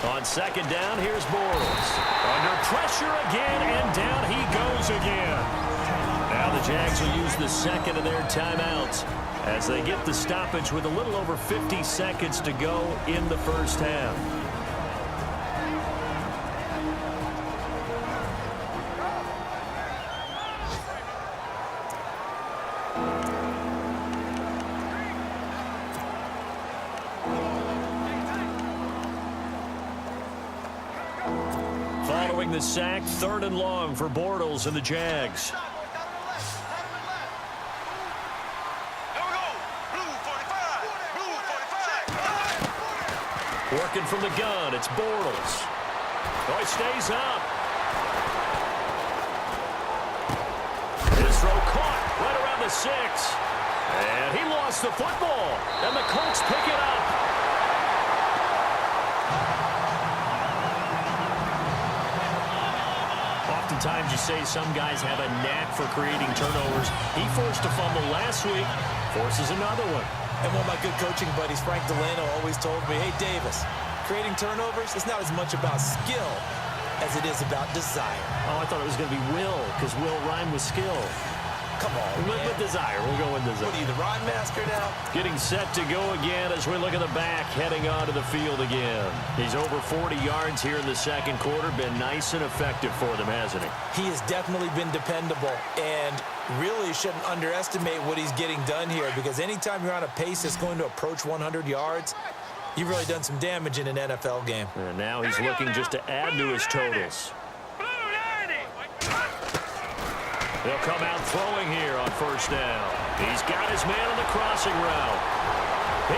On second down, here's Bortles. Under pressure again, and down he goes again. Now the Jags will use the second of their timeouts as they get the stoppage with a little over 50 seconds to go in the first half. Following the sack, 3rd and long for Bortles and the Jags. Working from the gun, it's Bortles. Oh, he stays up. His throw caught right around the 6. And he lost the football. And the Colts pick it up. Oftentimes you say some guys have a knack for creating turnovers. He forced a fumble last week, forces another one. And one of my good coaching buddies, Frank Delano, always told me, hey, Davis, creating turnovers is not as much about skill as it is about desire. Oh, I thought it was going to be will, because will rhyme with skill. Come on, man. With desire. We'll go with desire. What are you, the rhyme master now? Getting set to go again as we look at the back, heading onto the field again. He's over 40 yards here in the second quarter. Been nice and effective for them, hasn't he? He has definitely been dependable, and really shouldn't underestimate what he's getting done here, because anytime you're on a pace that's going to approach 100 yards, you've really done some damage in an NFL game. And now he's looking just to add to his totals. They'll come out throwing here on first down. He's got his man on the crossing route.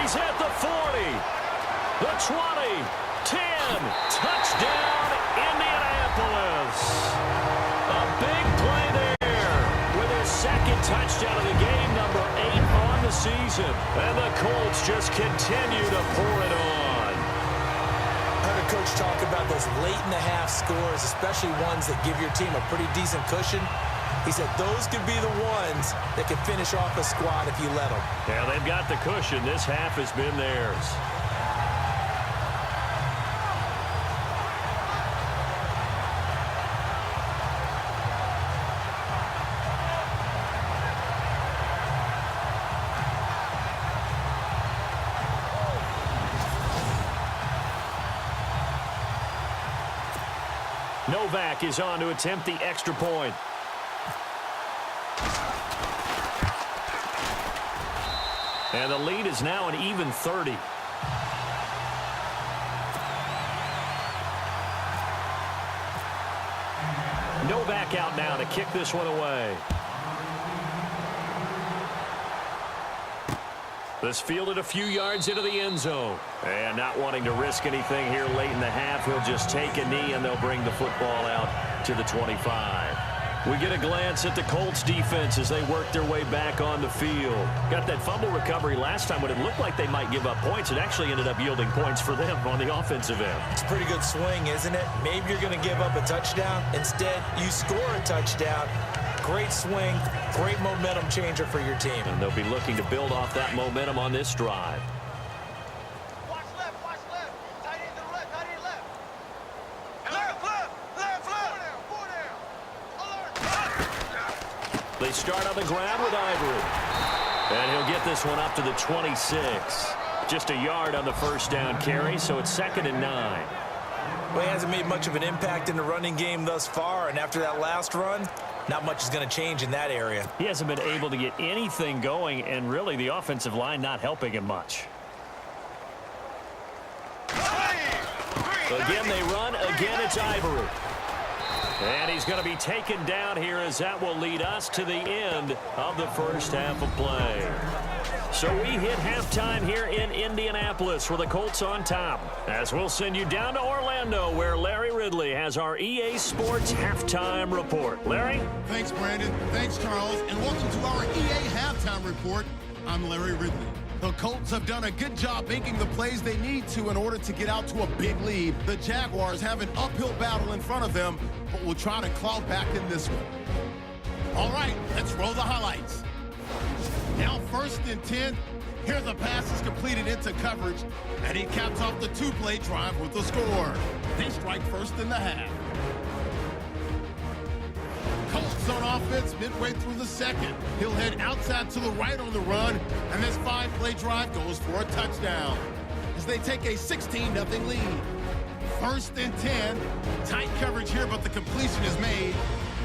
He's at the 40, the 20, 10. Touchdown, Indianapolis. A big play there with his second touchdown of the game, number 8 on the season. And the Colts just continue to pour it on. I heard a coach talk about those late-in-the-half scores, especially ones that give your team a pretty decent cushion. He said those could be the ones that can finish off a squad if you let them. Yeah, they've got the cushion. This half has been theirs. Novak is on to attempt the extra point. And the lead is now an even 30. Novak out now to kick this one away. This fielded a few yards into the end zone. And not wanting to risk anything here late in the half, he'll just take a knee and they'll bring the football out to the 25. We get a glance at the Colts defense as they work their way back on the field. Got that fumble recovery last time when it looked like they might give up points. It actually ended up yielding points for them on the offensive end. It's a pretty good swing, isn't it? Maybe you're going to give up a touchdown. Instead, you score a touchdown. Great swing, great momentum changer for your team. And they'll be looking to build off that momentum on this drive. Watch left. Tight end to the left, tight end left. They start on the ground with Ivory. And he'll get this one up to the 26. Just a yard on the first down carry, so it's 2nd and 9. Well, he hasn't made much of an impact in the running game thus far, and after that last run, not much is going to change in that area. He hasn't been able to get anything going, and really the offensive line not helping him much. Again they run, again it's Ivory. And he's going to be taken down here as that will lead us to the end of the first half of play. So we hit halftime here in Indianapolis with the Colts on top. As we'll send you down to Orlando where Larry Ridley has our EA Sports Halftime Report. Larry? Thanks, Brandon. Thanks, Charles. And welcome to our EA Halftime Report. I'm Larry Ridley. The Colts have done a good job making the plays they need to in order to get out to a big lead. The Jaguars have an uphill battle in front of them, but will try to claw back in this one. All right, let's roll the highlights. Now first First and 10. Here the pass is completed into coverage, and he caps off the two-play drive with a score. They strike first in the half. Colts on offense midway through the second. He'll head outside to the right on the run, and this 5-play drive goes for a touchdown as they take a 16-0 lead. First and 10. Tight coverage here, but the completion is made,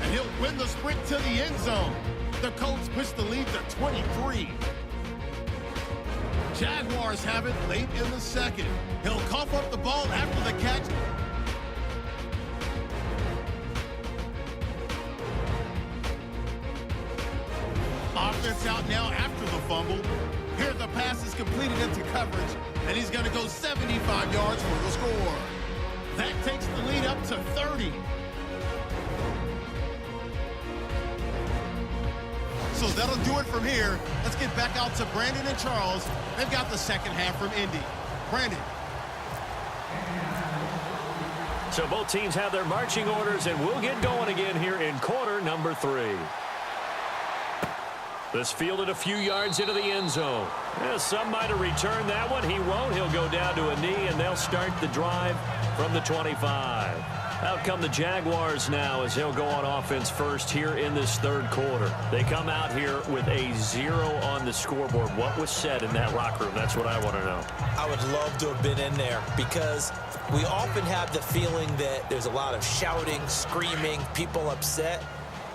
and he'll win the sprint to the end zone. The Colts push the lead to 23. Jaguars have it late in the second. He'll cough up the ball after the catch. Offense out now after the fumble. Here the pass is completed into coverage, and he's going to go 75 yards for the score. That takes the lead up to 30. So that'll do it from here. Let's get back out to Brandon and Charles. They've got the second half from Indy. Brandon. So both teams have their marching orders, and we'll get going again here in quarter number 3. This fielded a few yards into the end zone. Some might have returned that one. He won't. He'll go down to a knee, and they'll start the drive from the 25. Out come the Jaguars now as he'll go on offense first here in this third quarter. They come out here with a 0 on the scoreboard. What was said in that locker room? That's what I want to know. I would love to have been in there because we often have the feeling that there's a lot of shouting, screaming, people upset.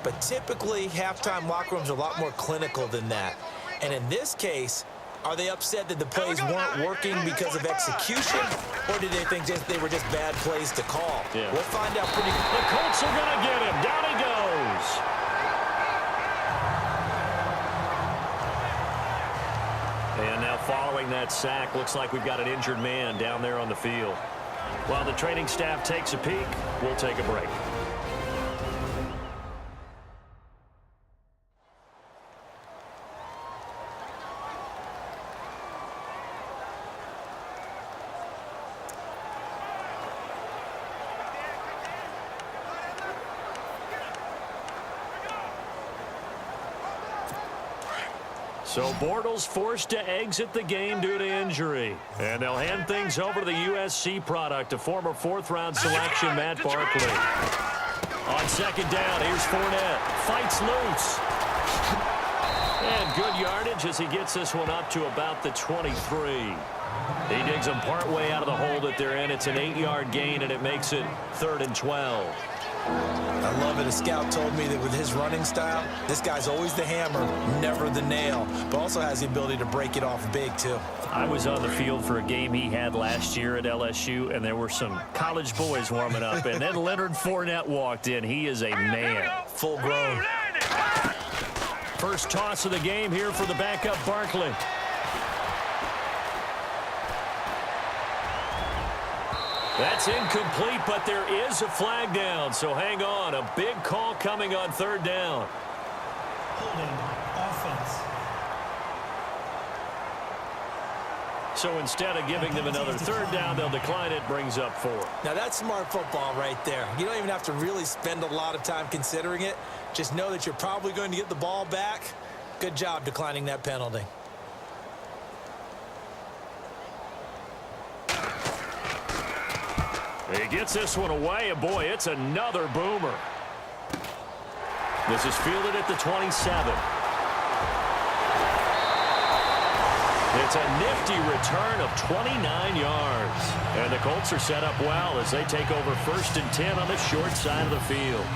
But typically, halftime locker rooms are a lot more clinical than that. And in this case, are they upset that the plays weren't working because of execution, or did they think they were just bad plays to call? Yeah. We'll find out pretty quick. The Colts are going to get him. Down he goes. And now following that sack, looks like we've got an injured man down there on the field. While the training staff takes a peek, we'll take a break. So Bortles forced to exit the game due to injury. And they'll hand things over to the USC product, a former 4th-round selection, Matt Barkley. On second down, here's Fournette. Fights loose. And good yardage as he gets this one up to about the 23. He digs them partway out of the hole that they're in. It's an 8-yard gain, and it makes it 3rd and 12. I love it. A scout told me that with his running style, this guy's always the hammer, never the nail, but also has the ability to break it off big, too. I was on the field for a game he had last year at LSU, and there were some college boys warming up, and then Leonard Fournette walked in. He is a man. Full grown. First toss of the game here for the backup Barkley. That's incomplete, but there is a flag down, so hang on. A big call coming on 3rd down. Holding offense. So instead of giving them another 3rd down, they'll decline it, brings up 4. Now that's smart football right there. You don't even have to really spend a lot of time considering it. Just know that you're probably going to get the ball back. Good job declining that penalty. He gets this one away, and boy, it's another boomer. This is fielded at the 27. It's a nifty return of 29 yards. And the Colts are set up well as they take over 1st and 10 on the short side of the field.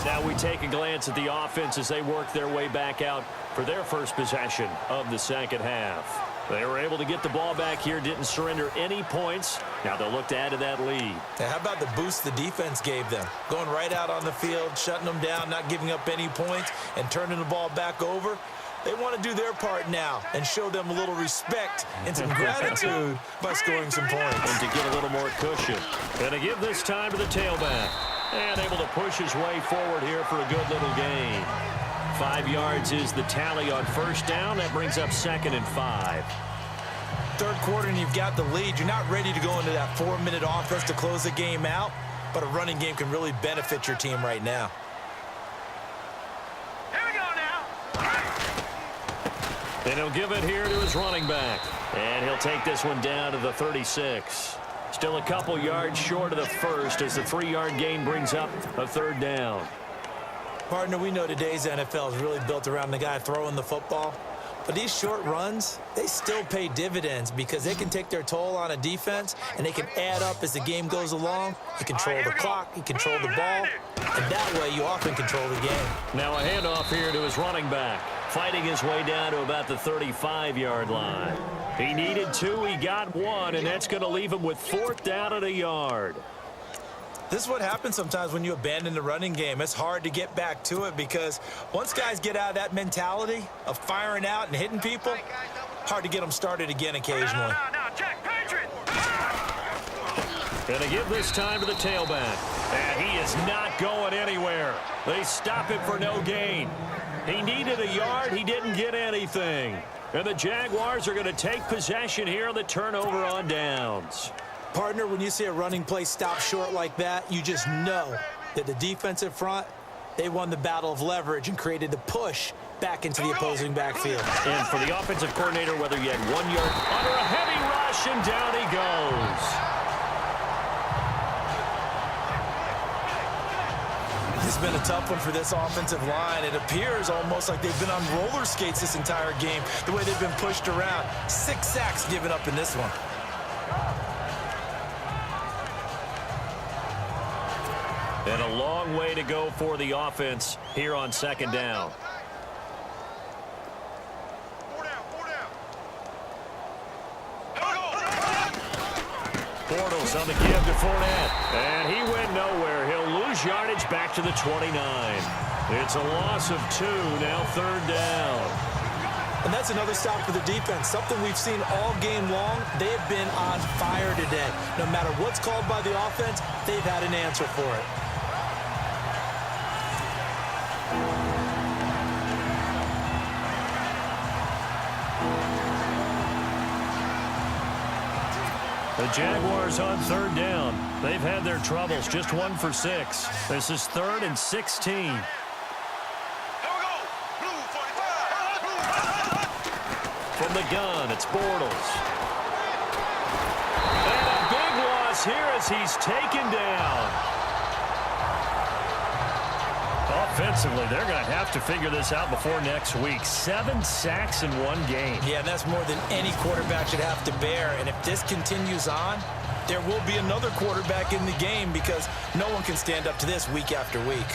Now we take a glance at the offense as they work their way back out for their first possession of the second half. They were able to get the ball back here, didn't surrender any points. Now they'll look to add to that lead. Now, how about the boost the defense gave them? Going right out on the field, shutting them down, not giving up any points, and turning the ball back over. They want to do their part now and show them a little respect and some gratitude by scoring some points. And to get a little more cushion. And to give this time to the tailback. And able to push his way forward here for a good little gain. 5 yards is the tally on 1st down. That brings up 2nd and 5. third quarter and you've got the lead, you're not ready to go into that 4-minute offense to close the game out, but a running game can really benefit your team right now. Here we go now. And he'll give it here to his running back. And he'll take this one down to the 36. Still a couple yards short of the first as the 3-yard gain brings up a third down. Partner, we know today's NFL is really built around the guy throwing the football. But these short runs, they still pay dividends because they can take their toll on a defense and they can add up as the game goes along. You control the clock, you control the ball, and that way you often control the game. Now a handoff here to his running back, fighting his way down to about the 35-yard line. He needed 2, he got 1, and that's going to leave him with 4th down at a yard. This is what happens sometimes when you abandon the running game. It's hard to get back to it because once guys get out of that mentality of firing out and hitting people, hard to get them started again occasionally. Now, check, Patriot. Going to give this time to the tailback. And he is not going anywhere. They stop him for no gain. He needed a yard. He didn't get anything. And the Jaguars are going to take possession here on the turnover on downs. Partner, when you see a running play stop short like that, you just know that the defensive front, they won the battle of leverage and created the push back into the opposing backfield. And for the offensive coordinator, whether you had 1 yard under a heavy rush, and down he goes. It's been a tough one for this offensive line. It appears almost like they've been on roller skates this entire game, the way they've been pushed around. 6 sacks given up in this one. And a long way to go for the offense here on second down. 4 down, 4 down. Bortles on the give to Fournette. And he went nowhere. He'll lose yardage back to the 29. It's a loss of 2, now 3rd down. And that's another stop for the defense, something we've seen all game long. They have been on fire today. No matter what's called by the offense, they've had an answer for it. The Jaguars on 3rd down. They've had their troubles, just 1 for 6. This is 3rd and 16. Here we go. Blue 45. From the gun, it's Bortles. And a big loss here as he's taken down. Offensively, they're going to have to figure this out before next week. 7 sacks in 1 game. Yeah, and that's more than any quarterback should have to bear. And if this continues on, there will be another quarterback in the game because no one can stand up to this week after week.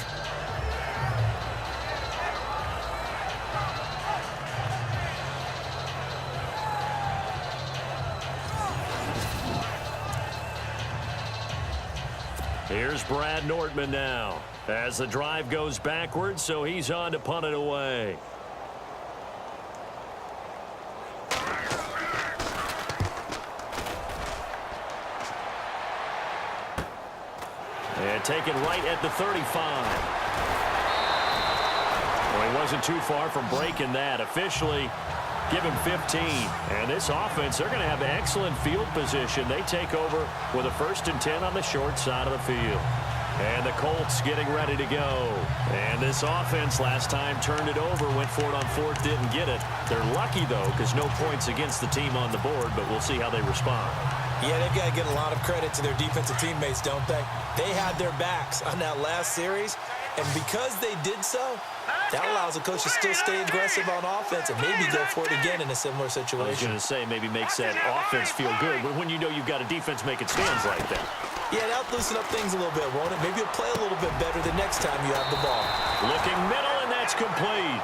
Here's Brad Nortman now as the drive goes backwards, so he's on to punt it away. And taken right at the 35. Well, he wasn't too far from breaking that. Officially, give him 15. And this offense, they're going to have excellent field position. They take over with a 1st and 10 on the short side of the field. And the Colts getting ready to go. And this offense last time turned it over, went for it on 4th, didn't get it. They're lucky, though, because no points against the team on the board, but we'll see how they respond. Yeah, they've got to get a lot of credit to their defensive teammates, don't they? They had their backs on that last series, and because they did so, that allows the coach to still stay aggressive on offense and maybe go for it again in a similar situation. I was going to say maybe makes that offense feel good, but when you know you've got a defense making stands like that. Yeah, that'll loosen up things a little bit, won't it? Maybe you'll play a little bit better the next time you have the ball. Looking middle, and that's complete.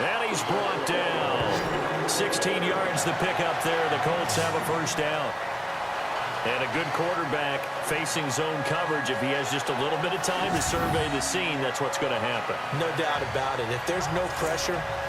And he's brought down. 16 yards to pick up there. The Colts have a 1st down. And a good quarterback facing zone coverage. If he has just a little bit of time to survey the scene, that's what's going to happen. No doubt about it. If there's no pressure,